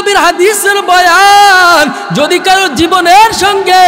নবীর হাদিসের বয়ান যদি কারো জীবনের সঙ্গে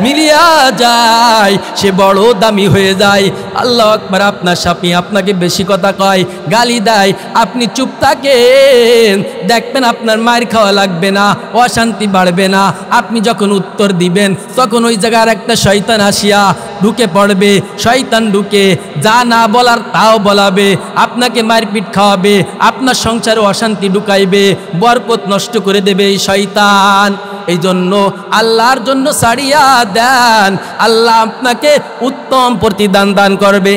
মিলিয়া যায় সে বড় দামি হয়ে যায়। আল্লাহু আকবার। আপনার স্বামী আপনাকে বেশি কথা কয়, গালি দেয়, আপনি চুপ থাকেন, দেখবেন আপনার মায়ের খাওয়া লাগবে না, অশান্তি বাড়বে না। আপনি যখন উত্তর দিবেন তখন ওই জায়গার একটা শয়তান আসিয়া ঢুকে পড়বে। শয়তান ঢুকে যা না বলার তাও বলাবে, আপনাকে মারপিট খাওয়াবে, আপনার সংসারে অশান্তি ঢুকাইবে, বরকত নষ্ট করে দেবে এই শয়তান। এই জন্য আল্লাহর জন্য ছাড়িয়া দেন, আল্লাহ আপনাকে উত্তম প্রতিদান দান করবে।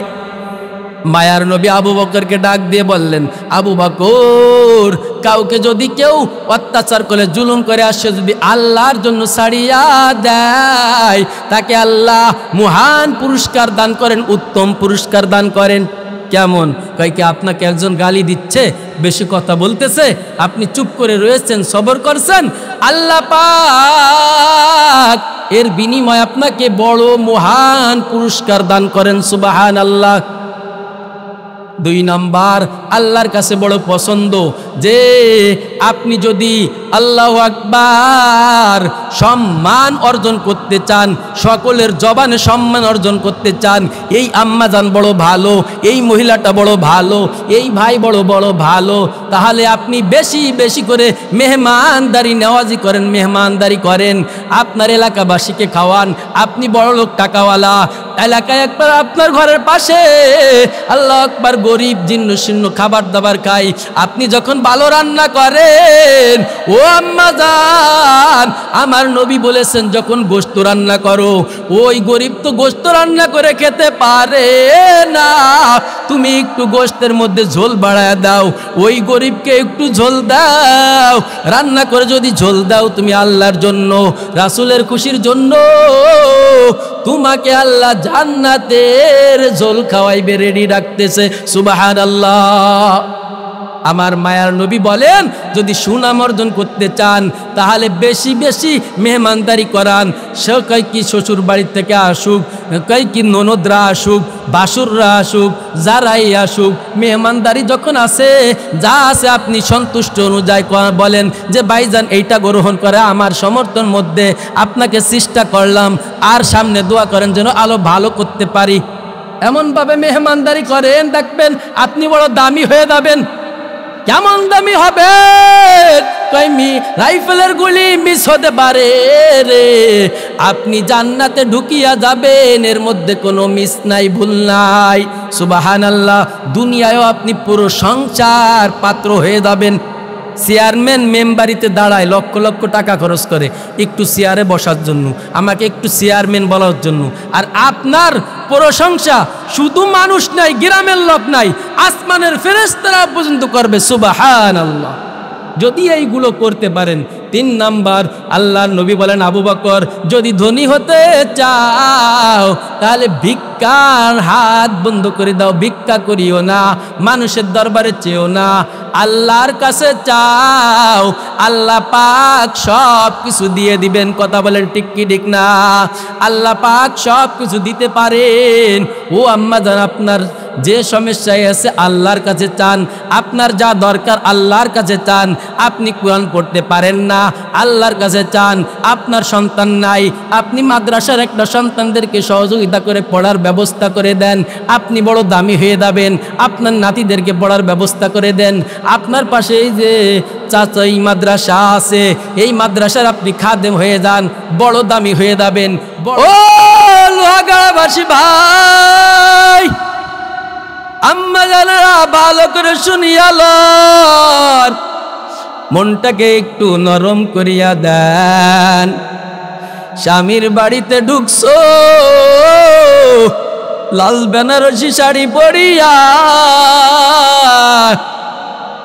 মায়ার নবী আবু বকরকে ডাক দিয়ে বললেন, আবু বকর, কাউকে যদি কেউ অত্যাচার করে জুলুম করে আসে যদি আল্লাহর জন্য ছাড়িয়া দেয় তাকে আল্লাহ মহান পুরস্কার দান করেন, উত্তম পুরস্কার দান করেন। কেমন? কয় কি আপনাকে একজন গালি দিচ্ছে, বেশি কথা বলতেছে, আপনি চুপ করে রয়েছেন, সবর করছেন, আল্লাহ পাক এর বিনিময়ে আপনাকে বড় মহান পুরস্কার দান করেন। সুবহানাল্লাহ। 2 নাম্বার, আল্লাহর কাছে বড় পছন্দ যে আপনি যদি আল্লাহু আকবার সম্মান অর্জন করতে চান, সকলের জবানে সম্মান অর্জন করতে চান, এই আম্মাজান বড় ভালো, এই মহিলাটা বড় ভালো, এই ভাই বড় ভালো, তাহলে আপনি বেশি বেশি করে মেহমানদারি নেওয়াজি করেন, মেহমানদারি করেন, আপনার এলাকাবাসীকে খাওয়ান। আপনি বড় লোক, টাকাওয়ালা, এলাকায় একবার আপনার ঘরের পাশে আল্লাহু আকবার গরিব জীর্ণ শীর্ণ খাবার দাবার খাই, আপনি যখন ভালো রান্না করেন, ও আম্মাজান আমার নবী বলেছেন যখন গোশত রান্না করো, ওই গরিব তো গোশত রান্না করে খেতে পারে না, তুমি একটু গোশতের মধ্যে ঝোল বাড়ায় দাও, ওই গরিবকে একটু ঝোল দাও, রান্না করে যদি ঝোল দাও তুমি আল্লাহর জন্য, রাসূলের খুশির জন্য, তোমাকে আল্লাহ জান্নাতের ঝোল খাওয়াইবে, রেডি রাখতেছে। সুবহানাল্লাহ। আমার মায়ার নবী বলেন যদি সুনাম অর্জন করতে চান তাহলে বেশি বেশি মেহমানদারি করান। সে কয় কি শ্বশুর বাড়ি থেকে আসুক, কয় কি ননদরা আসুক, বাসুররা আসুক, যারাই আসুক, মেহমানদারি যখন আসে যা আছে আপনি সন্তুষ্ট অনুযায়ী বলেন যে ভাইজান এইটা গ্রহণ করে আমার সমর্থন মধ্যে আপনাকে চেষ্টা করলাম, আর সামনে দোয়া করেন যেন আলো ভালো করতে পারি। এমনভাবে মেহমানদারি করেন, দেখবেন আপনি বড় দামি হয়ে যাবেন। কেমন দামি হবে? রাইফেলের গুলি মিস হতে পারে রে, আপনি জান্নাতে ঢুকিয়া যাবেন, এর মধ্যে কোনো মিস নাই, ভুল নাই। সুবহানাল্লাহ। দুনিয়ায়ও আপনি পুরো সংসার পাত্র হয়ে যাবেন। চেয়ারম্যান মেম্বারিতে দাঁড়ায় লক্ষ লক্ষ টাকা খরচ করে একটু চেয়ারে বসার জন্য, আমাকে একটু চেয়ারম্যান বলার জন্য, আর আপনার প্রশংসা শুধু মানুষ নাই, গ্রামের লোক নাই, আসমানের ফেরেশতারা পর্যন্ত করবে। সুবহানাল্লাহ। যদি এইগুলো করতে পারেন। 3 নাম্বার, আল্লাহর নবী বলেন আবু বকর যদি ধনী হতে চাও তাহলে ভিক্ষার হাত বন্ধ করে দাও, ভিক্ষা করিও না, মানুষের দরবারে চেও না, আল্লাহর কাছে চাও, আল্লাহ পাক সব কিছু দিয়ে দিবেন। কথা বলেন ঠিক কি ঠিক না? আল্লাহ পাক সব কিছু দিতে পারেন। ও আম্মাজান আপনার যে সমস্যায় আছে আল্লাহর কাছে চান, আপনার যা দরকার আল্লাহর কাছে চান, আপনি কোরআন পড়তে পারেন না আল্লাহর কাছে চান, আপনার সন্তান নাই, আপনি মাদ্রাসার একটা সন্তানদেরকে সহযোগিতা করে পড়ার ব্যবস্থা করে দেন, আপনি বড় দামি হয়ে যাবেন, আপনার নাতিদেরকে পড়ার ব্যবস্থা করে দেন, আপনার পাশে এই যে চাচা এই মাদ্রাসা আছে এই মাদ্রাসার আপনি খাদেম হয়ে যান, বড় দামি হয়ে যাবেন। ও লোহাগাড়াবাসী ভাই, আম্মা জানেরা ভালো করে শুনিয়ালন, মনটাকে একটু নরম করিয়া দেন। স্বামীর বাড়িতে ঢুকছো লাল বেনারসি শাড়ি পরিয়া,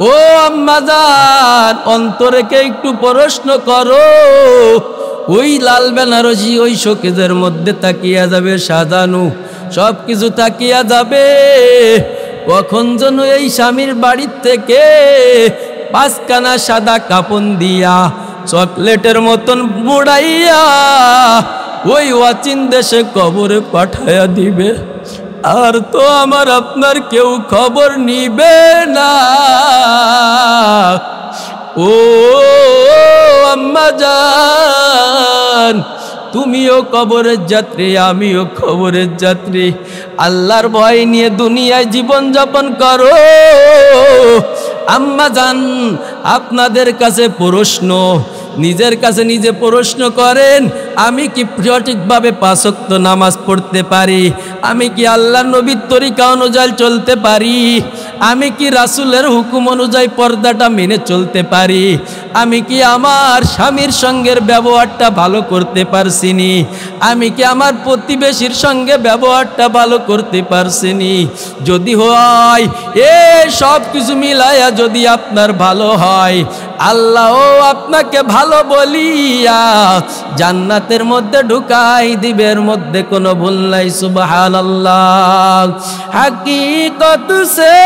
ও আম্মা জান অন্তরেকে একটু প্রশ্ন করো, ওই লাল বেনারসি ওই শোকেজের মধ্যে তাকিয়া যাবে সাজানো, সব কিছু তাকিয়া যাবে, কখন যেন এই স্বামীর বাড়ির থেকে 5খানা সাদা কাপন দিয়া চকলেটের মতন মুড়াইয়া ওই ওয়াচিন দেশে কবরে পাঠায়া দিবে, আর তো আমার আপনার কেউ খবর নিবে না। ও আম্মা জান, তুমিও কবরের যাত্রী, আমিও কবরের যাত্রী। আল্লাহর ভয় নিয়ে দুনিয়ায় জীবন যাপন করো। আম্মা জান, আপনাদের কাছে প্রশ্ন, নিজের কাছে নিজে প্রশ্ন করেন, আমি কি সঠিকভাবে 5 ওয়াক্ত নামাজ পড়তে পারি? আমি কি আল্লাহর নবীর তরিকা অনুযায়ী চলতে পারি? আমি কি রাসূলের হুকুম অনুযায়ী পর্দাটা মেনে চলতে পারি? আমি কি আমার স্বামীর সঙ্গের ব্যবহারটা ভালো করতে পারছিনি? আমি কি আমার প্রতিবেশীর সঙ্গে ব্যবহারটা ভালো করতে পারছিনি? যদি হয় এই সব কিছু মিলায়া যদি আপনার ভালো হয়, আল্লাহ আপনাকে ভালো বলিয়া জান্নাতের মধ্যে ঢুকাই দিবে, এর মধ্যে কোনো ভুল নাই। সুবহানাল্লাহ। হাকিকত সে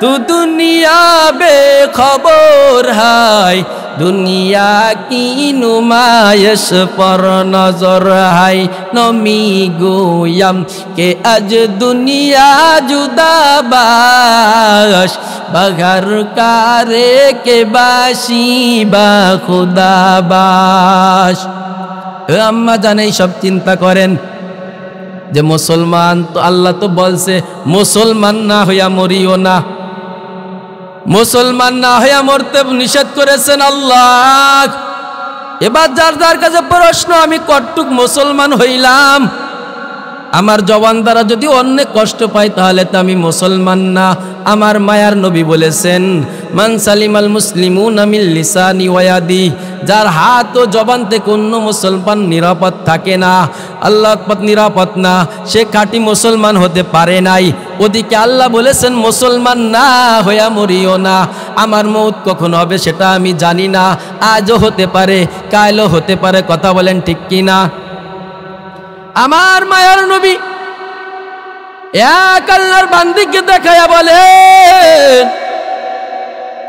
তু দুনিয়া বেখবর হাই, দুনিয়া কি নুমায়শ পর নজর হাই। নমি গোয়াম কে আজ দুনিয়া জুদাবাস, বঘর কারে কে বাসি বা খুদাবাস। আম্মা জানে সব চিন্তা করেন যে মুসলমান তো, আল্লাহ তো বলছে মুসলমান না হইয়া মরিও না, মুসলমান না হইয়া মরতে নিষেধ করেছেন আল্লাহ। এবার যার যার কাছে প্রশ্ন, আমি কতটুক মুসলমান হইলাম? আমার জবান দ্বারা যদি অনেক কষ্ট পাই তাহলে তো আমি মুসলমান না। আমার মায়ার নবী বলেছেন, মান সালিমাল মুসলিমুনা মিন লিসানি ওয়া ইয়াদি, যার হাত ও জবান থেকে অন্য মুসলমান নিরাপদ থাকে না, আল্লাহ আকবার, নিরাপদ না, সে খাঁটি মুসলমান হতে পারে নাই। ওদিকে আল্লাহ বলেছেন মুসলমান না হইয়া মরিও না। আমার মৌত কখন হবে সেটা আমি জানি না, আজও হতে পারে, কালও হতে পারে। কথা বলেন ঠিক কি না? আমার মায়ার নবী এক আল্লাহর বান্দিকে দেখাইয়া বলেন,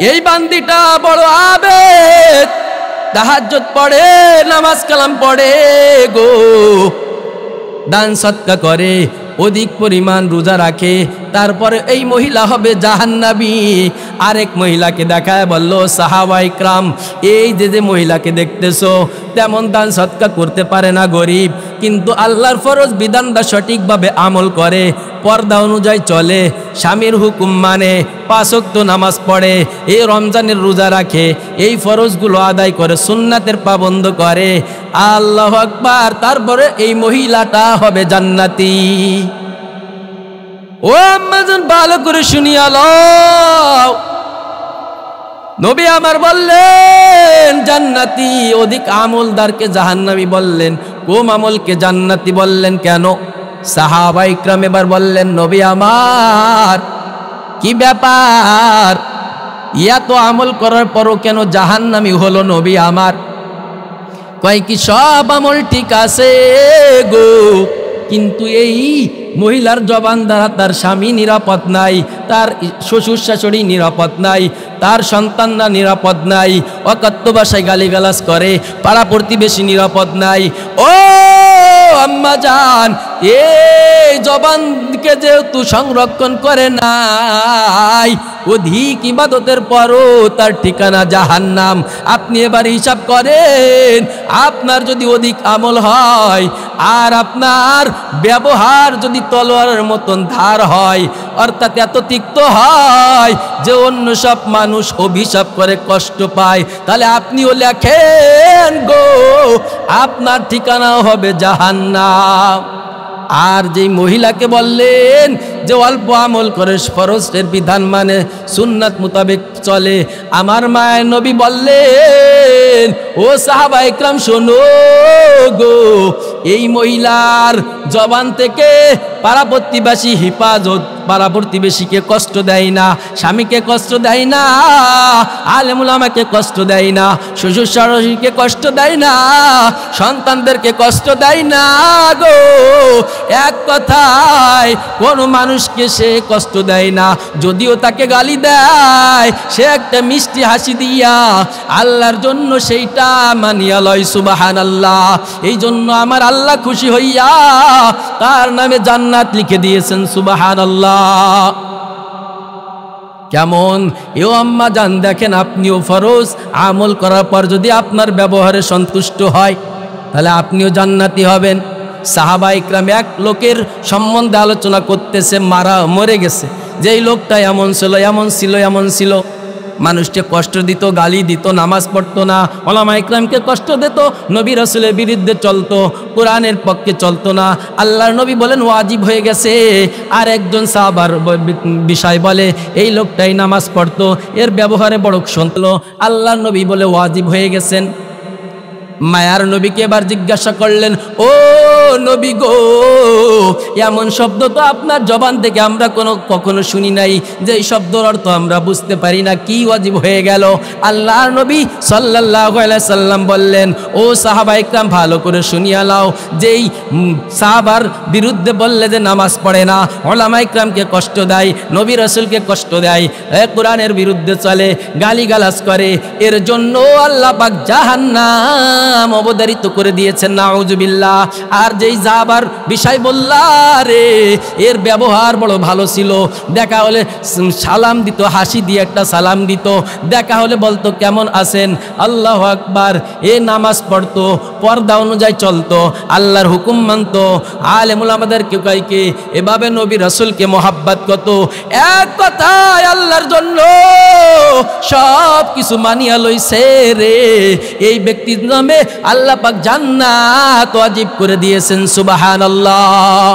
এই বান্দিটা বড় আবেদ, তাহাজ্জুদ পড়ে, নামাজ কালাম পড়ে গো, দান সদকা করে, অধিক পরিমাণ রোজা রাখে, তারপরে এই মহিলা হবে জাহান্নাবী। আরেক মহিলাকে দেখায় বলল, সাহাবা ইকরাম, এই যে মহিলাকে দেখতেছো তেমন দান সদকা করতে পারে না, গরিব, কিন্তু আল্লাহর ফরজ বিধানটা সঠিকভাবে আমল করে, পর্দা অনুযায়ী চলে, স্বামীর হুকুম মানে, 5 ওয়াক্ত নামাজ পড়ে, এই রমজানের রোজা রাখে, এই ফরজগুলো আদায় করে, সুন্নাতের পাবন্দ করে। আল্লাহু আকবার। তারপরে এই মহিলাটা হবে জান্নাতি। ও আম্মাজান, ভালো করে শুনিয়া লও, নবী আমার বললেন জান্নাতি। অধিক আমলদারকে জাহান্নামী বললেন, কম আমলকে জান্নাতি বললেন কেন? সাহাবা ইকরাম এবার বললেন, নবী আমার কি ব্যাপার, এত আমল করার পরও কেন জাহান্নামী হলো নবী আমার? কয় কি সব আমল ঠিক আছে গো, কিন্তু এই মহিলার জবান দ্বারা তার স্বামী নিরাপদ নাই, তার শ্বশুর শাশুড়ি নিরাপদ নাই, তার সন্তানরা নিরাপদ নাই, অকথ্য ভাষায় গালিগালাজ করে, পাড়া প্রতিবেশী নিরাপদ নাই। ও আম্মা জান, এই জবানকে যেহেতু সংরক্ষণ করে নাই, অধিক ইবাদতের পরও তার ঠিকানা জাহান্নাম। আপনি এবার হিসাব করেন, আপনার যদি অধিক আমল হয় আর আপনার ব্যবহার যদি তলোয়ারের মতন ধার হয়, অর্থাৎ এত তিক্ত হয় যে অন্য সব মানুষ অভিশাপ করে কষ্ট পায়, তাহলে আপনিও লেখেন গো, আপনার ঠিকানাও হবে জাহান্নাম। আর যেই মহিলাকে বললেন যে অল্প আমল করে, ফরজের বিধান মানে, সুন্নাত মোতাবেক চলে, আমার মায়ের নবী বললেন, ও সাহাবা ইকরাম শোনো গো, এই মহিলার জবান থেকে পাড়া প্রতিবেশী হিফাজত, পাড়া প্রতিবেশীকে কষ্ট দেয় না, স্বামীকে কষ্ট দেয় না, আলেম উলামাকে কষ্ট দেয় না, শ্বশুর শাশুড়িকে কষ্ট দেয় না, সন্তানদেরকে কষ্ট দেয় না গো। এক কথায় কোনো মানুষকে সে কষ্ট দেয় না, যদিও তাকে গালি দেয়, সে একটা মিষ্টি হাসি দিয়া আল্লাহর জন্য সেইটা মানিয়া লয়। সুবহানাল্লাহ। এই জন্য আমার আল্লাহ খুশি হইয়া তার নামে জান্নাত লিখে দিয়েছেন। সুবহানাল্লাহ। কেমন? এও আম্মা জান দেখেন, আপনিও ফরজ আমল করার পর যদি আপনার ব্যবহারে সন্তুষ্ট হয় তাহলে আপনিও জান্নাতি হবেন। সাহাবা ইকরাম এক লোকের সম্বন্ধে আলোচনা করতেছে, মরে গেছে, যেই লোকটা এমন ছিল এমন ছিল এমন ছিল, মানুষকে কষ্ট দিত, গালি দিত, নামাজ পড়তো না, ওলামা ইকরামকে কষ্ট দিত, নবী রাসূলের বিরুদ্ধে চলতো, কোরআনের পক্ষে চলতো না। আল্লাহর নবী বলেন ওয়াজিব হয়ে গেছে। আর একজন সাহাবার বিষয় বলে এই লোকটাই নামাজ পড়তো, এর ব্যবহারে বড় শুনতো, আল্লাহর নবী বলে ওয়াজিব হয়ে গেছেন। মায়ার নবীকে এবার জিজ্ঞাসা করলেন, ও নবী গো, এমন শব্দ তো আপনার জবান থেকে আমরা কখনো শুনি নাই, যে এই শব্দের অর্থ আমরা বুঝতে পারি না, কি ওয়াজিব হয়ে গেল? আল্লাহর নবী সাল্লাল্লাহু আলাইহি সাল্লাম বললেন, ও সাহাবা ইকরাম ভালো করে শুনিয়া লাও, যেই সাহাবার বিরুদ্ধে বললে যে নামাজ পড়ে না, ওলামা ইকরামকে কষ্ট দেয়, নবী রাসূলকে কষ্ট দেয়, কোরআনের বিরুদ্ধে চলে, গালিগালাজ করে, এর জন্য আল্লাহ পাক জাহান্নাম অবধারিত করে দিয়েছেন, নাউজুবিল্লাহ। আর যেই যাবার বিষয় বললা রে, এর ব্যবহার বড় ভালো ছিল, দেখা হলে সালাম দিত, হাসি দিয়ে একটা সালাম দিত, দেখা হলে বলতো কেমন আছেন, আল্লাহু আকবার, এ নামাজ পড়তো, পর্দা অনুযায়ী চলতো, আল্লাহর হুকুম মানতো, আলেমুল আমাদের কেউ কাইকে এভাবে নবী রাসূলকে মোহাব্বত করতো। এক কথায় আল্লাহর জন্য সব কিছু মানিয়া লইছে রে, এই ব্যক্তির নামে আল্লাহ পাক জান্নাত ওয়াজিব করে দিয়েছেন, সুবহানাল্লাহ।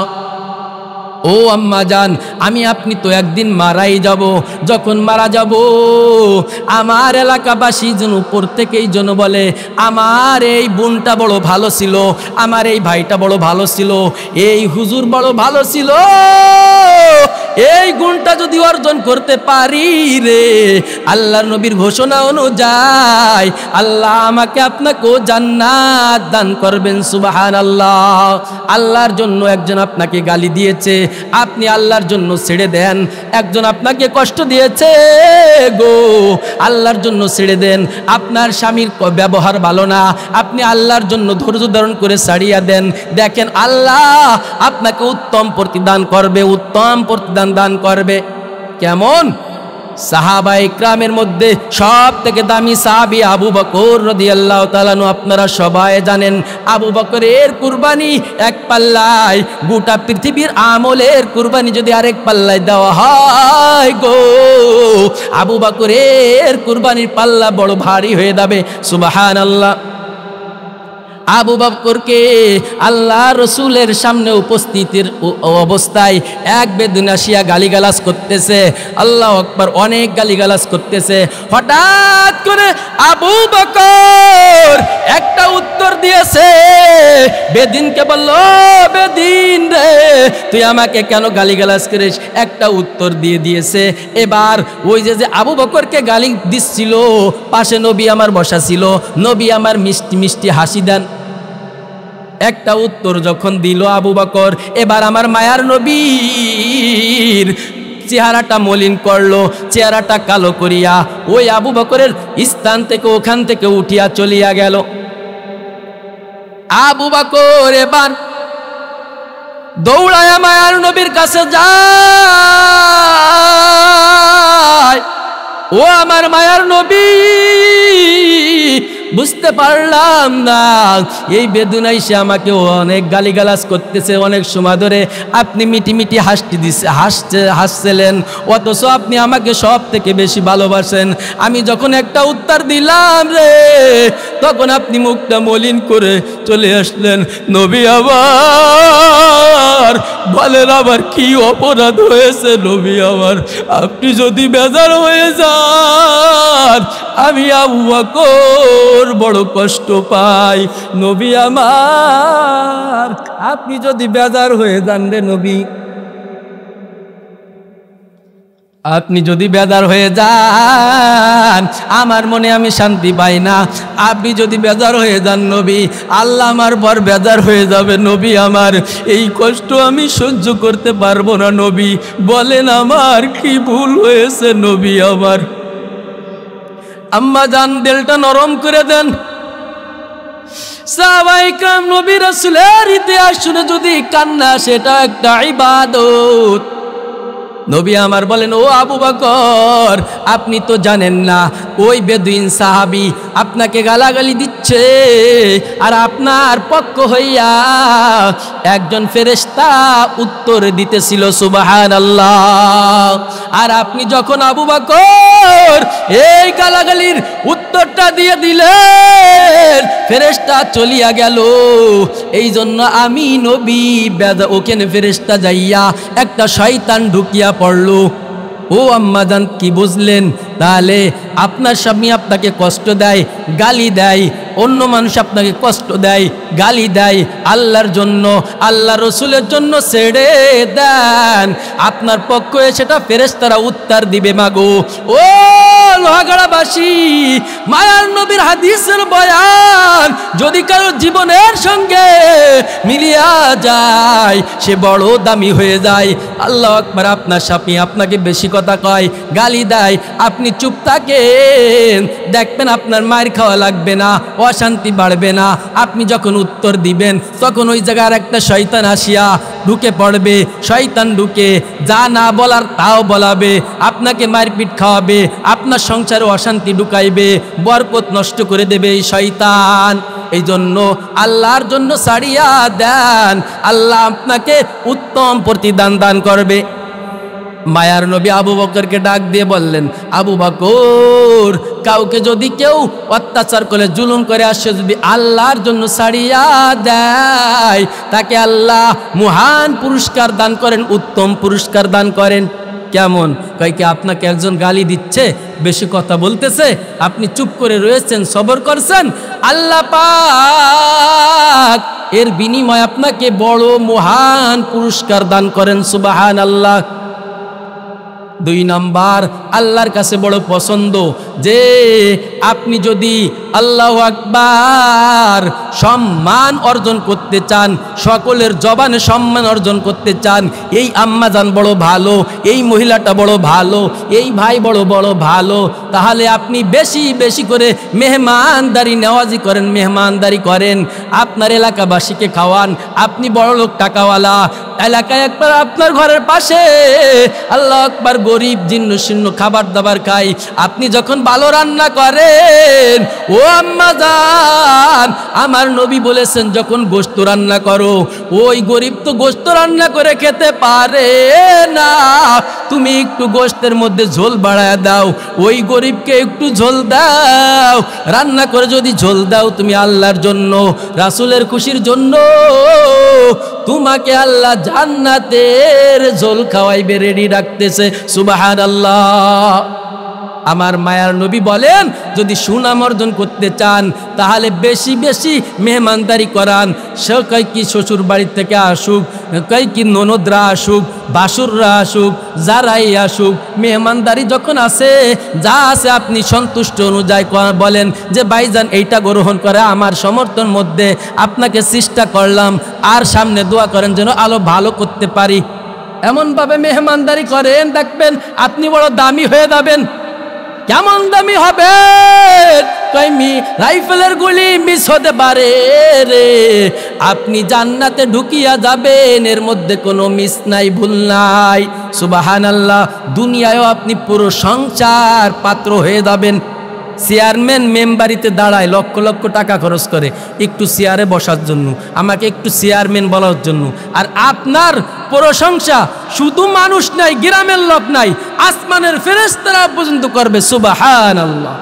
ও আম্মা জান, আমি আপনি তো একদিন মারাই যাব, যখন মারা যাব আমার এলাকাবাসী যেন উপর থেকেই যেন বলে আমার এই বোনটা বড় ভালো ছিল, আমার এই ভাইটা বড় ভালো ছিল, এই হুজুর বড় ভালো ছিল, এই গুণটা যদি অর্জন করতে পারি রে, আল্লাহর নবীর ঘোষণা অনুযায়ী আল্লাহ আমাকে আপনাকেও জান্নাত দান করবেন, সুবহানাল্লাহ। আল্লাহর জন্য একজন আপনাকে গালি দিয়েছে, আপনি আল্লাহর জন্য ছেড়ে দেন। একজন আপনাকে কষ্ট দিয়েছে গো, আল্লাহর জন্য ছেড়ে দেন। আপনার স্বামীর ব্যবহার ভালো না, আপনি আল্লাহর জন্য ধৈর্য ধারণ করে ছাড়িয়া দেন, দেখেন আল্লাহ আপনাকে উত্তম প্রতিদান করবে, উত্তম প্রতিদান দান করবে। কেমন? সাহাবা ইকরামের মধ্যে সব থেকে দামি সাহাবী আবু বকর রাদিয়াল্লাহু তাআলা আনহু, আপনারা সবাই জানেন আবু বকরের কুরবানি এক পাল্লায়, গোটা পৃথিবীর আমলের কুরবানি যদি আরেক পাল্লায় দেওয়া হয় গো, আবু বকরের কুরবানির পাল্লা বড় ভারী হয়ে যাবে, সুবহানাল্লাহ। আবু বকরকে আল্লাহ রসুলের সামনে উপস্থিতির অবস্থায় এক বেদুন আসিয়া গালিগালাজ করতেছে, আল্লাহু আকবার, অনেক গালিগালাজ করতেছে। হঠাৎ করে আবু বকর একটা উত্তর দিয়েছে, বেদিনকে বলল, বেদিন রে তুই আমাকে কেন গালিগালাজ করিস? একটা উত্তর দিয়ে দিয়েছে। এবার ওই যে আবু বকরকে গালি দিচ্ছিল, পাশে নবী আমার বসা ছিল, নবী আমার মিষ্টি মিষ্টি হাসি দেন, একটা উত্তর যখন দিল আবু বকর, এবার আমার মায়ার নবীর চেহারাটা মলিন করলো, চেহারাটা কালো করিয়া ওই আবু বকরের স্থান থেকে ওখান থেকে উঠিয়া চলিয়া গেল। আবু বকর এবার দৌড়ায়া মায়ার নবীর কাছে যায়, ও আমার মায়ার নবী, বুঝতে পারলাম না এই বেদুনা এসে আমাকে অনেক গালিগালাজ করতেছে, অনেক সময় ধরে আপনি মিটি মিটি হাসছিলেন, অথচ আপনি আমাকে সব থেকে বেশি ভালোবাসেন। আমি যখন একটা উত্তর দিলাম রে, তখন আপনি মুখটা মলিন করে চলে আসলেন। নবী আবার বলেন, আবার কি অপরাধ হয়েছে নবী আমার? আপনি যদি বেজার হয়ে যান, আমি আবু বকর বড় কষ্ট পাই নবী আমার, আপনি যদি বেজার হয়ে যান রে নবী, আপনি যদি বেজার হয়ে যান আমার মনে আমি শান্তি পাই না। আপনি যদি বেজার হয়ে যান নবী, আল্লাহ আমার পর বেজার হয়ে যাবে নবী আমার, এই কষ্ট আমি সহ্য করতে পারবো না নবী। বলেন আমার কি ভুল হয়েছে নবী আমার? আম্মা জান দিলটা নরম করে দেন। সাহাবায়ে কেরাম নবী রাসূলের ইতিহাস শুনে যদি কান্না, সেটা একটা ইবাদত। নবী আমার বলেন, ও আবু বকর, আপনি তো জানেন না ওই বেদুইন সাহাবী আপনাকে গালাগালি দিচ্ছে, আর আপনার পক্ষ হইয়া একজন ফেরেশতা উত্তর দিতেছিল সুবহানাল্লাহ। আর আপনি যখন আবু বকর এই গালাগালির উত্তরটা দিয়ে দিলেন, ফেরেশতা চলিয়া গেল। এই জন্য আমি নবী ওখানে ফেরেশতা যাইয়া একটা শয়তান ঢুকিয়া পড়লো। ও আম্মাজান, কি বুঝলেন? তাহলে আপনার স্বামী আপনাকে কষ্ট দেয়, গালি দেয়, অন্য মানুষ আপনাকে কষ্ট দেয়, গালি দেয়, আল্লাহর জন্য, আল্লাহ রসুলের জন্য ছেড়ে দেন, আপনার পক্ষে সেটা ফেরেশতারা উত্তর দিবে। মাগো ও লোহাগাড়াবাসী, মায়ার নবীর হাদিসের বয়ান যদি কারো জীবনের সঙ্গে মিলিয়া যায়, সে বড় দামি হয়ে যায়। আল্লাহু আকবার। আপনার স্বামী আপনাকে বেশি কথা কয়, গালি দেয়, আপনি চুপ থাকেন, দেখবেন আপনার মায়ের খাওয়া লাগবে না, অশান্তি বাড়বে না। আপনি যখন উত্তর দিবেন, তখন ওই জায়গার একটা শয়তান আসিয়া ঢুকে পড়বে। শয়তান ঢুকে যা না বলার তাও বলাবে, আপনাকে মারপিট খাওয়াবে, আপনার সংসারে অশান্তি ঢুকাইবে, বরকত নষ্ট করে দেবে এই শয়তান। এই জন্য আল্লাহর জন্য ছাড়িয়া দেন, আল্লাহ আপনাকে উত্তম প্রতিদান দান করবে। মায়ার নবী আবু বকরকে ডাক দিয়ে বললেন, আবু বকর, কাউকে যদি কেউ অত্যাচার করে, জুলুম করে আসে, যদি আল্লাহর জন্য ছাড়িয়া দেয়, তাকে আল্লাহ মহান পুরস্কার দান করেন, উত্তম পুরস্কার দান করেন। কেমন? কয় কি, আপনাকে একজন গালি দিচ্ছে, বেশি কথা বলতেছে, আপনি চুপ করে রয়েছেন, সবর করছেন, আল্লাহ পাক এর বিনিময়ে আপনাকে বড় মহান পুরস্কার দান করেন। সুবহানাল্লাহ। 2 নাম্বার, আল্লাহর কাছে বড় পছন্দ যে আপনি যদি আল্লাহু আকবার সম্মান অর্জন করতে চান, সকলের জবানে সম্মান অর্জন করতে চান, এই আম্মাজান বড় ভালো, এই মহিলাটা বড় ভালো, এই ভাই বড় ভালো, তাহলে আপনি বেশি বেশি করে মেহমানদারি নেওয়াজি করেন, মেহমানদারি করেন, আপনার এলাকাবাসীকে খাওয়ান। আপনি বড় লোক, টাকাওয়ালা, এলাকায় একবার আপনার ঘরের পাশে আল্লাহু আকবার গরিব জীর্ণ শীর্ণ খাবার দাবার খাই, আপনি যখন ভালো রান্না করেন, ও আম্মাজান, আমার নবী বলেছেন, যখন গোশত রান্না করো, ওই গরিব তো গোশত রান্না করে খেতে পারে না, তুমি একটু গোশতের মধ্যে ঝোল বাড়ায় দাও, ওই গরিবকে একটু ঝোল দাও, রান্না করে যদি ঝোল দাও তুমি আল্লাহর জন্য, রাসূলের খুশির জন্য, তোমাকে আল্লাহ জান্নাতের ঝোল খাওয়াইবে, রেডি রাখতেছে। সুবহানাল্লাহ। আমার মায়ার নবী বলেন, যদি সুনাম অর্জন করতে চান, তাহলে বেশি বেশি মেহমানদারি করান। সে কয় কি শ্বশুর বাড়ির থেকে আসুক, কয় কি ননদরা আসুক, বাসুররা আসুক, যারাই আসুক, মেহমানদারি যখন আছে, যা আছে আপনি সন্তুষ্ট অনুযায়ী বলেন যে ভাইজান এইটা গ্রহণ করে আমার সমর্থন মধ্যে আপনাকে চেষ্টা করলাম, আর সামনে দোয়া করেন যেন আলো ভালো করতে পারি। এমনভাবে মেহমানদারি করেন, দেখবেন আপনি বড় দামি হয়ে যাবেন। কেমন দামি হবে? রাইফেলের গুলি মিস হতে পারে রে, আপনি জান্নাতে ঢুকিয়া যাবেন, এর মধ্যে কোনো মিস নাই, ভুল নাই। সুবহানাল্লাহ। দুনিয়ায়ও আপনি পুরো সংসার পাত্র হয়ে যাবেন। চেয়ারম্যান মেম্বারিতে দাঁড়ায় লক্ষ লক্ষ টাকা খরচ করে একটু চেয়ারে বসার জন্য, আমাকে একটু চেয়ারম্যান বলার জন্য, আর আপনার প্রশংসা শুধু মানুষ নাই, গ্রামের লোক নাই, আসমানের ফেরেশতারা পর্যন্ত করবে। সুবহানাল্লাহ।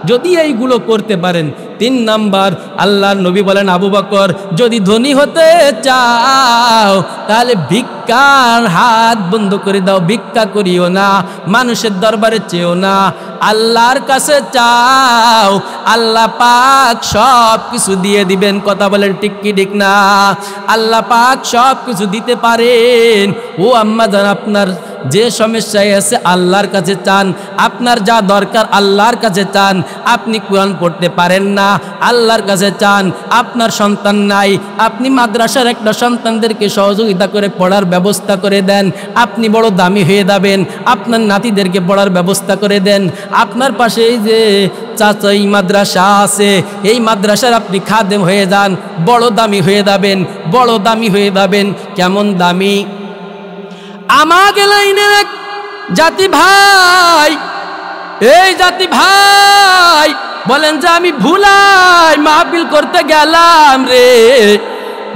যদি এইগুলো করতে পারেন। 3 নাম্বার, আল্লাহর নবী বলেন, আবু বকর, যদি ধনী হতে চাও তাহলে ভিক্ষার হাত বন্ধ করে দাও, ভিক্ষা করিও না, মানুষের দরবারে চেও না, আল্লাহর কাছে চাও, আল্লাহ পাক সব কিছু দিয়ে দিবেন। কথা বলেন ঠিক কি ঠিক না? আল্লাহ পাক সব কিছু দিতে পারেন। ও আম্মা জান, আপনার যে সমস্যায় আছে আল্লাহর কাছে চান, আপনার যা দরকার আল্লাহর কাছে চান। আপনি কোরআন পড়তে পারেন না, আল্লাহর কাছে চান। আপনার সন্তান নাই, আপনি মাদ্রাসার একটা সন্তানদেরকে সহযোগিতা করে পড়ার ব্যবস্থা করে দেন, আপনি বড় দামি হয়ে যাবেন। আপনার নাতিদেরকে পড়ার ব্যবস্থা করে দেন। আপনার পাশে এই যে চাচা এই মাদ্রাসা আছে, এই মাদ্রাসার আপনি খাদেম হয়ে যান, বড় দামি হয়ে যাবেন, বড় দামি হয়ে যাবেন। কেমন দামি? আমাকে লাইনের এক জাতি ভাই, এই জাতি ভাই বলেন যে আমি ভুলাই মাহফিল করতে গেলাম রে।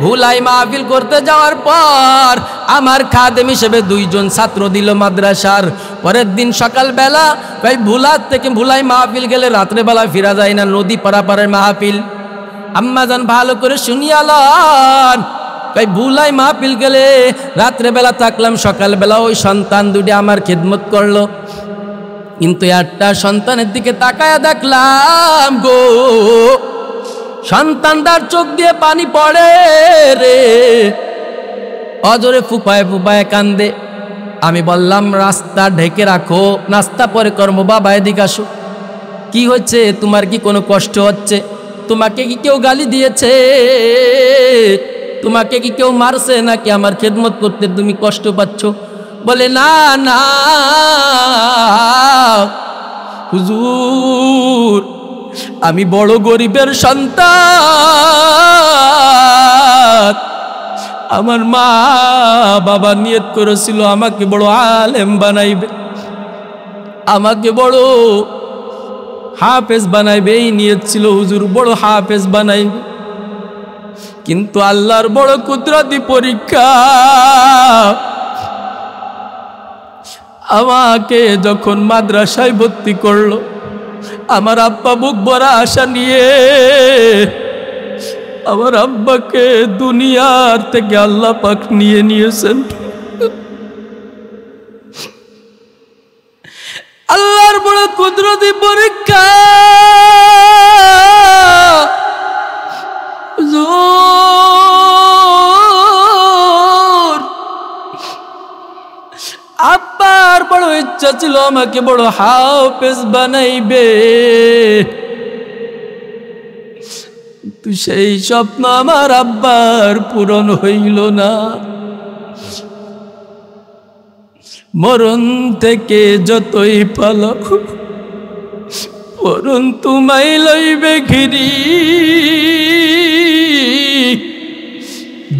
ভুলাই মাহফিল করতে যাওয়ার পর আমার খাদেম হিসেবে 2 জন ছাত্র দিল মাদ্রাসার। পরের দিন সকালবেলা ভাই ভুলার থেকে ভুলাই মাহফিল গেলে রাত্রেবেলা ফিরা যায় না, নদী পারাপারের মাহফিল। আম্মাজান ভালো করে শুনিয়ালান, ভাই ভুলাই মাহফিল গেলে রাত্রেবেলা থাকলাম, সকালবেলা ওই সন্তান দুটি আমার খেদমত করলো। কিন্তু একটা সন্তানের দিকে তাকায়া দেখলাম গো, সন্তানটার চোখ দিয়ে পানি পড়ে রে, অজরে ফুপায় ফুপায় কান্দে। আমি বললাম রাস্তা ঢেকে রাখো, নাস্তা পরে কর্ম, বাবা এদিকে আসো। কি হচ্ছে, তোমার কি কোনো কষ্ট হচ্ছে? তোমাকে কি কেউ গালি দিয়েছে? তোমাকে কি কেউ মারছে নাকি আমার খেদমত করতে তুমি কষ্ট পাচ্ছ? বলে না না হুজুর, আমি বড় গরিবের সন্তান। আমার মা বাবা নিয়ত করেছিল আমাকে বড় আলেম বানাইবে, আমাকে বড় হাফেজ বানাইবে, এই নিয়ত ছিল হুজুর, বড় হাফেজ বানাইবে। কিন্তু আল্লাহর বড় কুদরতি পরীক্ষা, আমাকে যখন মাদ্রাসায় ভর্তি করলো, আমার আব্বা বুক ভরা আশা নিয়ে আমার আব্বাকে দুনিয়ার থেকে আল্লাহ পাক নিয়ে নিয়েছেন। আল্লাহর বড় কুদরতি পরীক্ষা। আব্বার বড় ইচ্ছা ছিল আমাকে বড় হাফেজ বানাইবে, কিন্তু সেই স্বপ্ন আমার আব্বার পূরণ হইল না। মরণ থেকে যতই পালাও মরণ তোমায় লইবে ঘিরি,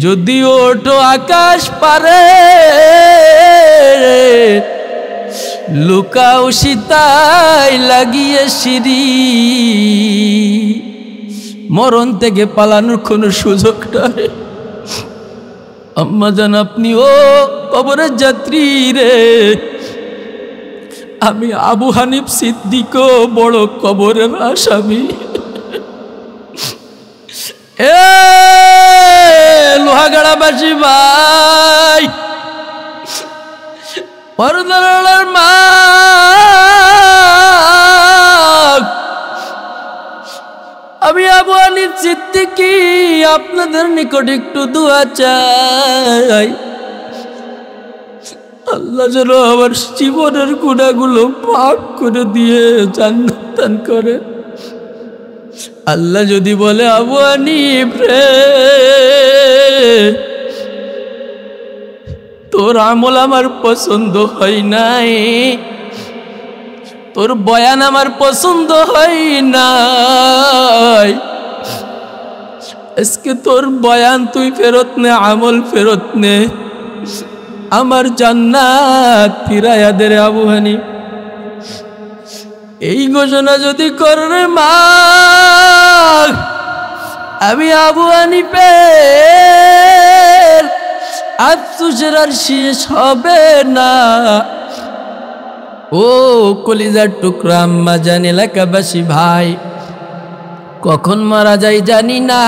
যদি ওঠো আকাশ পারে লুকাও সীতায় লাগিয়ে সিঁড়ি। মরণ থেকে পালানোর কোনো সুযোগ নাই। আম্মা জান আপনি ও কবরের যাত্রী রে, আমি আবু হানিফ সিদ্দিকও বড় কবরের আসামি। এ লোহাগাড়াবাসী ভাই, পরদার মা, আমি আবু হানিফ সিদ্দিকী আপনাদের নিকট একটু দোয়া চাই, আল্লাহ যেন আমার জীবনের গুনাহগুলো মাফ করে দিয়ে জান্নাত দান করে। আল্লাহ যদি বলে আবু হানিফ রে, তোর আমল আমার পছন্দ হয় নাই, তোর বয়ান আমার পছন্দ হয় নাই, আজকে তোর বয়ান তুই ফেরত নে, আমল ফেরত নে, আমার জান্নাত ফিরাইয়া দে রে আবু হানিফ। এই ঘোষণা যদি করে মা, আমি আবু হানিফের আফসোসের আর শেষ হবে না। ও কলিজার টুকরা আম্মা জান, এলাকাবাসী ভাই, কখন মারা যাই জানি না,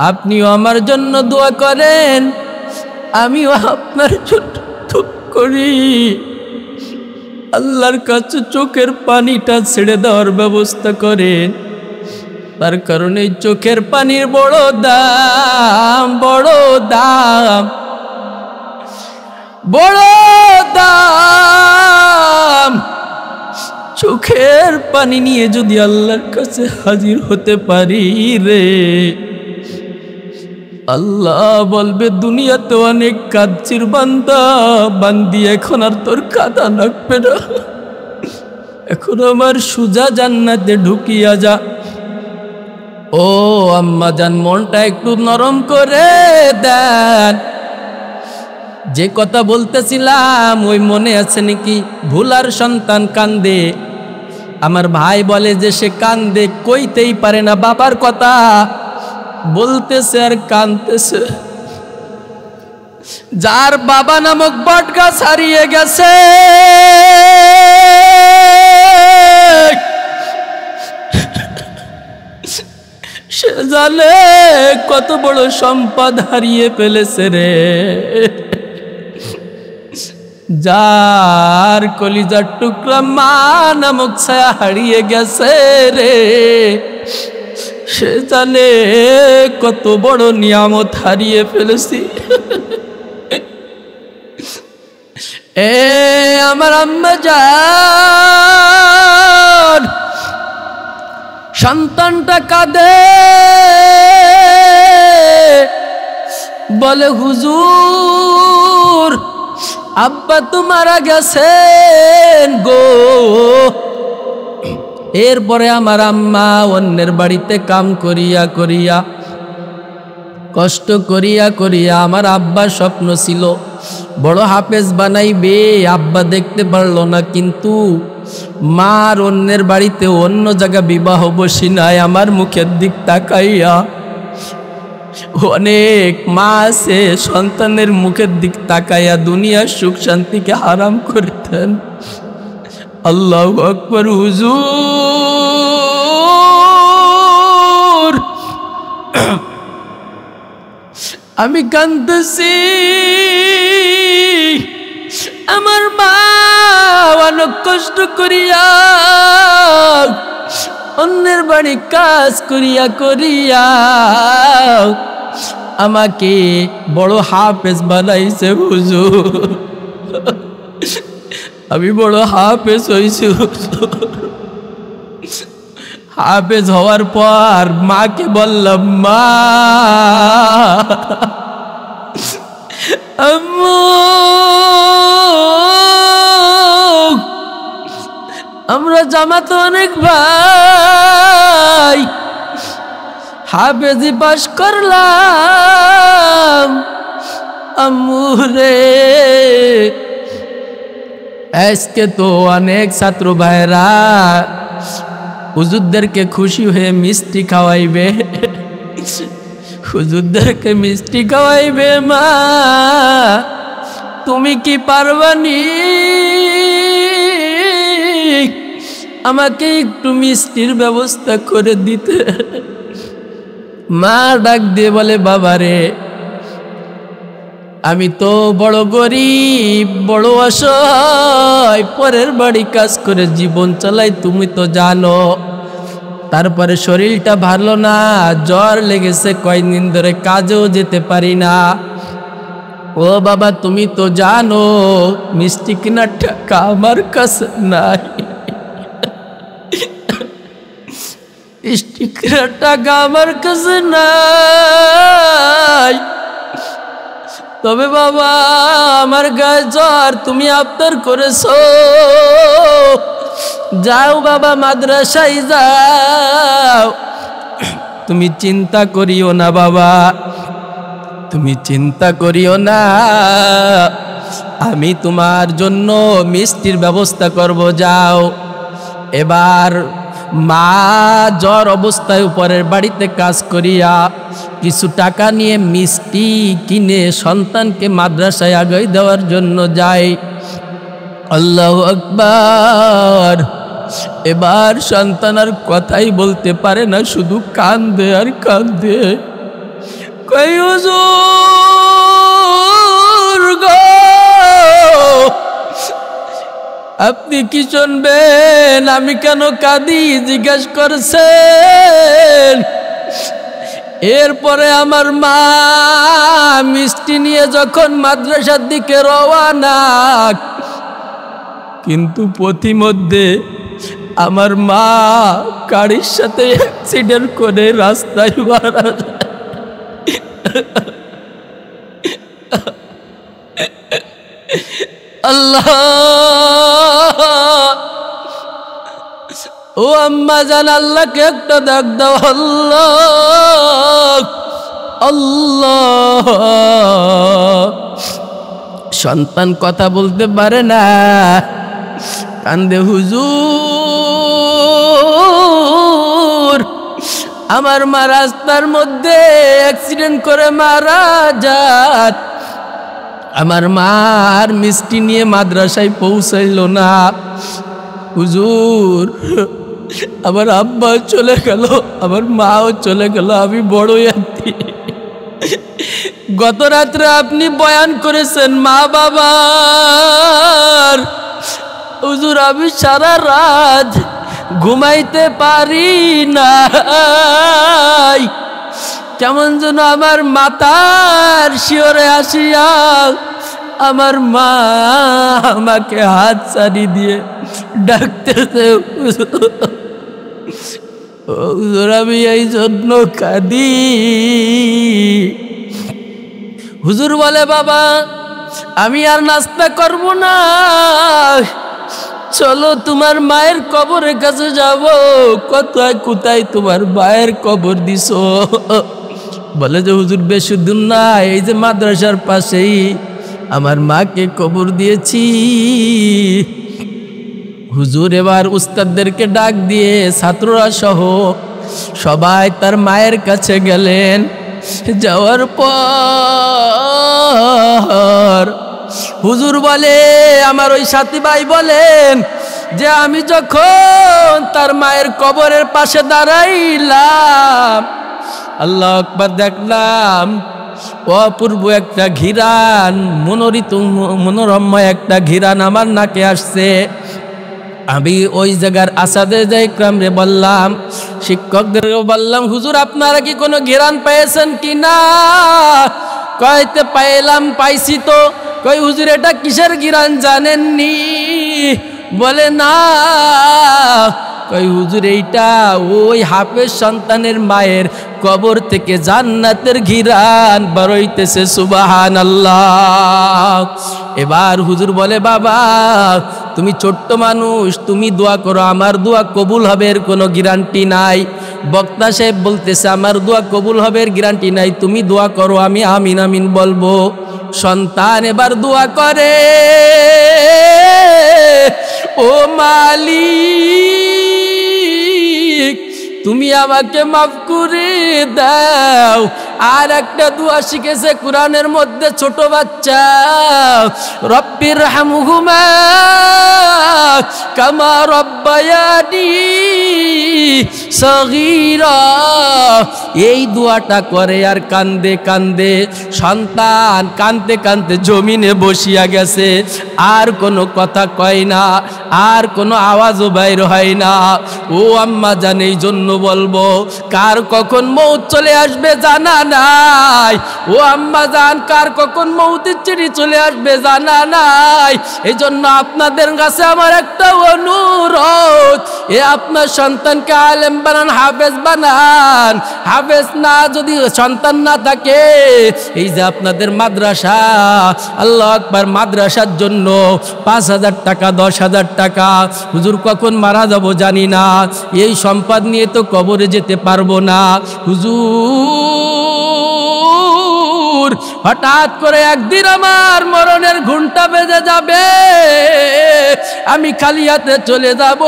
আপনিও আমার জন্য দোয়া করেন, আমিও আপনার জন্য দোয়া করি। আল্লাহর কাছে চোখের পানিটা ছেড়ে দেওয়ার ব্যবস্থা করেন, তার কারণে চোখের পানির বড় দাম, বড় দাম, বড় দাম। চোখের পানি নিয়ে যদি আল্লাহর কাছে হাজির হতে পারি রে, আল্লাহ বলবে দুনিয়াতে অনেক কাঁদছির বান্দা বান্দি, এখন আর তোর কাঁদা লাগবে না, এখন আমার সুজা জান্নাতে ঢুকিয়া যা। ও আম্মা জান, মনটা একটু নরম করে দেন, যে কথা বলতেছিলাম ওই মনে আছে নাকি? ভুলার সন্তান কান্দে, আমার ভাই বলে যে সে কান্দে, কইতেই পারে না বাবার কথা, বলতেছে আর কান্দতেছে। যার বাবা নামক বটগাছ হারিয়ে গেছে, সে জানে কত বড় সম্পদ হারিয়ে ফেলেছে রে। যার কলিজার টুকরা মা নামক ছায়া হারিয়ে গেছে রে, সে জানে কত বড় নিয়ামত হারিয়ে ফেলেছি। এ আমার আম্মা জান, সন্তানটা কাঁদে, বলে হুজুর আব্বা তো মারা গেছেন গো। এরপরে আমার আম্মা অন্যের বাড়িতে কাম করিয়া করিয়া, কষ্ট করিয়া করিয়া, আমার আব্বার স্বপ্ন ছিল বড় হাফেজ বানাইবে, আব্বা দেখতে পারলো না, কিন্তু মার অন্যের বাড়িতে অন্য জায়গা বিবাহ বসি নাই, আমার মুখের দিক তাকাইয়া। অনেক মা আছে সন্তানের মুখের দিক তাকাইয়া দুনিয়ার সুখ শান্তিকে হারাম করতেন। আল্লাহু আকবার। হুজুর আমি কাঁদতেছি, আমার মা অনেক কষ্ট করিয়া অন্যের বাড়ি কাজ করিয়া করিয়া আমাকে বড় হাফেজ বানাইছে হুজুর। আমি বড় হাফেজ হইছি হুজুর। হাফেজ হওয়ার পর মাকে বললাম, মা আম্মু আমরা জামাতে অনেক ভাই, হাফেজি পাশ করলাম, আম্মু রে আজকে তো অনেক ছাত্র ভাইরা হুজুরদেরকে খুশি হয়ে মিষ্টি খাওয়াইবে, হুজুরদেরকে মিষ্টি খাওয়াইবে, মা তুমি কি পারবানি আমাকে একটু মিষ্টির ব্যবস্থা করে দিতে? মা ডাক দিয়ে বলে, বাবারে আমি তো বড় গরিব, বড় অসহায়, পরের বাড়ি কাজ করে জীবন চালাই, তুমি তো জানো। তারপরে শরীরটা ভালো না, জ্বর লেগেছে, কয়েকদিন ধরে কাজেও যেতে পারি না। ও বাবা তুমি তো জানো মিষ্টি কেনার টাকা আমার কাছে নাই, মিষ্টি কেনার টাকা আমার কাছে নাই। তবে বাবা আমার গায়ে জ্বর, তুমি আফতার করেছো, যাও বাবা মাদ্রাসায় যাও। তুমি চিন্তা করিও না বাবা, তুমি চিন্তা করিও না, আমি তোমার জন্য মিষ্টির ব্যবস্থা করব, যাও। এবার মা জ্বর অবস্থায় উপরের বাড়িতে কাজ করিয়া কিছু টাকা নিয়ে মিষ্টি কিনে সন্তানকে মাদ্রাসায় আগাই দেওয়ার জন্য যায়। আল্লাহু আকবার। এবার সন্তান আর কথাই বলতে পারে না, শুধু কান্দে আর কান্দে। কই হুজুর গো, আপনি কি শুনবেন আমি কেন কাঁদি জিজ্ঞাসা করছেন। এরপরে আমার মা মিষ্টি নিয়ে যখন মাদ্রাসার দিকে রওয়ানা, কিন্তু পথিমধ্যে আমার মা গাড়ির সাথে অ্যাক্সিডেন্ট করে রাস্তায় মারা যায়। আল্লাহ, ও আম্মা জান, আল্লাহকে একটা ডাক দাও, আল্লাহ আল্লাহ। সন্তান কথা বলতে পারে না, কান্দে, হুজুর আমার মা রাস্তার মধ্যে অ্যাক্সিডেন্ট করে মারা যাত, আমার মার মিষ্টি নিয়ে মাদ্রাসায় পৌঁছাইল না, হুজুর আমার আব্বা চলে গেল, আমার মাও চলে গেল, আমি বড় ইয়াতি। গত রাত্রে আপনি বয়ান করেছেন মা বাবার, হুজুর আমি সারা রাত ঘুমাইতে পারি না, কেমন যেন আমার মাথার শিওরে আসিয়া আমার মা আমাকে হাত ছাড়ি দিয়ে ডাকতেছে, হুজুর আমি এই জন্য কাঁদি। হুজুর বলে বাবা আমি আর নাস্তা করব না, চলো তোমার মায়ের কবরের কাছে যাব, কোথায় কোথায় তোমার মায়ের কবর দিছো? বলে যে হুজুর বেশি দূর না, এই যে মাদ্রাসার পাশেই আমার মাকে কবর দিয়েছি। হুজুর এবার উস্তাদদেরকে ডাক দিয়ে ছাত্ররা সহ সবাই তার মায়ের কাছে গেলেন। যাওয়ার পর হুজুর বলে, আমার ওই সাথী ভাই বলেন যে আমি যখন তার মায়ের কবরের পাশে দাঁড়াইলাম, আল্লাহু আকবার, দেখলাম অপূর্ব একটা ঘিরান, মনোরম্য একটা ঘিরান আমার নাকে আসছে। আমি ওই জায়গার আসাদে যাই ক্রামরে বললাম, শিক্ষকদেরও বললাম, হুজুর আপনারা কি কোনো ঘিরান পেয়েছেন কি না? কইতে পাইলাম, পাইছি তো। কই হুজুর এটা কিসের ঘিরান জানেননি? বলে না। কই হুজুর এইটা ওই হাফেজ সন্তানের মায়ের কবর থেকে জান্নাতের ঘিরান বেরোইতেছে, সুবহানাল্লাহ। এবার হুজুর বলে বাবা তুমি ছোট্ট মানুষ, তুমি দোয়া করো, আমার দোয়া কবুল হবে এর কোনো গ্যারান্টি নাই। বক্তা সাহেব বলতেছে আমার দোয়া কবুল হবে এর গ্যারান্টি নাই, তুমি দোয়া করো, আমি আমিন আমিন বলবো। সন্তান এবার দোয়া করে, ও মালিক তুমি আমাকে মাফ করে দাও। আর একটা দোয়া শিখেছে কোরআনের মধ্যে ছোট বাচ্চা, রব্বির হামহুমা কামা রব্বায়ানি সগীরা। এই দোয়াটা করে আর কান্দে কান্দে, সন্তান কান্দতে কান্দতে জমিনে বসিয়া গেছে, আর কোনো কথা কয় না, আর কোনো আওয়াজও বাইর হয় না। ও আম্মা জান, এই জন্য বলবো কার কখন মৌত চলে আসবে জানা নাই। ও আম্মা জান, কার কখন মৌতের চিঠি চলে আসবে জানা নাই। এই জন্য আপনাদের কাছে আমার একটা অনুরোধ, এ আপনার সন্তানকে আলেম বানান, হাফেজ বানান। হাফেজ না যদি সন্তান না থাকে, এই যে আপনাদের মাদ্রাসা, আল্লাহু আকবার, মাদ্রাসার জন্য 5,000 টাকা 10,000 টাকা, হুজুর কখন মারা যাব জানি না, এই সম্পদ নিয়ে তো কবরে যেতে পারবো না। হুজুর হঠাৎ করে একদিন আমার মরণের ঘুমটা বেজে যাবে, আমি খালি হাতে চলে যাব।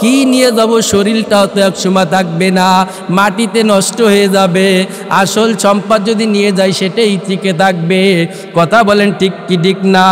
কি নিয়ে যাব? শরীরটাও তো একসময় থাকবে না, মাটিতে নষ্ট হয়ে যাবে। আসল সম্পদ যদি নিয়ে যায় সেটাই টিকে থাকবে। কথা বলেন ঠিক কি ঠিক না?